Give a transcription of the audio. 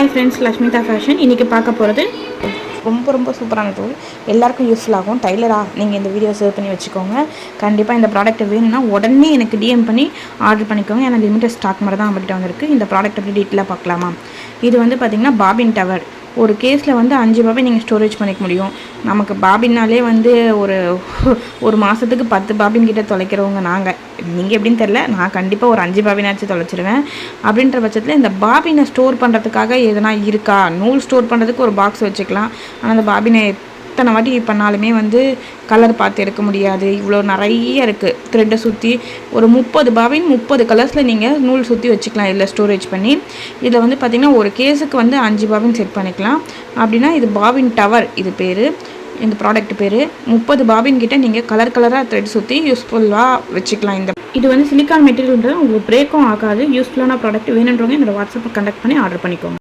Hi friends, Lakshmitha fashion. இன்றைக்கி பார்க்க போகிறது ரொம்ப சூப்பரான டூல். எல்லாருக்கும் யூஸ்ஃபுல் ஆகும். டைலராக நீங்கள் இந்த வீடியோ சேவ் பண்ணி வச்சுக்கோங்க. கண்டிப்பாக இந்த ப்ராடக்ட் வேணும்னா உடனே எனக்கு டிஎம் பண்ணி ஆர்டர் பண்ணிக்கோங்க. ஏன்னா லிமிட்டட் ஸ்டாக் மாதிரி தான் நம்மகிட்ட வந்துருக்கு. இந்த ப்ராடக்ட் எப்படி டீட்டெயிலாக பார்க்கலாமா? இது வந்து பார்த்திங்கன்னா பாபின் டவர். ஒரு கேஸில் வந்து 5 பாபின் நீங்கள் ஸ்டோரேஜ் பண்ணிக்க முடியும். நமக்கு பாபின்னாலே வந்து ஒரு மாதத்துக்கு 10 பாபின் கிட்ட தொலைக்கிறவங்க நாங்கள். நீங்கள் எப்படின்னு தெரில, நான் கண்டிப்பாக ஒரு 5 பாபினாச்சும் தொலைச்சிருவேன். அப்படின்ற பட்சத்தில் இந்த பாபினை ஸ்டோர் பண்ணுறதுக்காக எதனா இருக்கா? நூல் ஸ்டோர் பண்ணுறதுக்கு ஒரு பாக்ஸ் வச்சுக்கலாம். ஆனால் அந்த பாபினை எத்தனை வாட்டி பண்ணாலுமே வந்து கலர் பார்த்து எடுக்க முடியாது. இவ்வளோ நிறைய இருக்குது. த்ரெட்டை சுற்றி ஒரு 30 பாபின் 30 கலர்ஸில் நீங்கள் நூல் சுற்றி வச்சுக்கலாம். இதில் ஸ்டோரேஜ் பண்ணி இதில் வந்து பார்த்திங்கன்னா ஒரு கேஸுக்கு வந்து 5 பாபின் செட் பண்ணிக்கலாம். அப்படின்னா இது பாபின் டவர், இது பேர். இந்த ப்ராடக்ட் பேர். 30 பாபின் கிட்ட நீங்கள் கலராக த்ரெட் சுற்றி யூஸ்ஃபுல்லாக வச்சுக்கலாம். இது வந்து சிலிக்கான் மெட்டீரியல்ன்றது உங்களுக்கு பிரேக்கும் ஆகாது. யூஸ்ஃபுல்லான ப்ராடக்ட் வேணுன்றவங்க என்னோட வாட்ஸ்அப்பில் கண்டக்ட் பண்ணி ஆர்டர் பண்ணிக்கோங்க.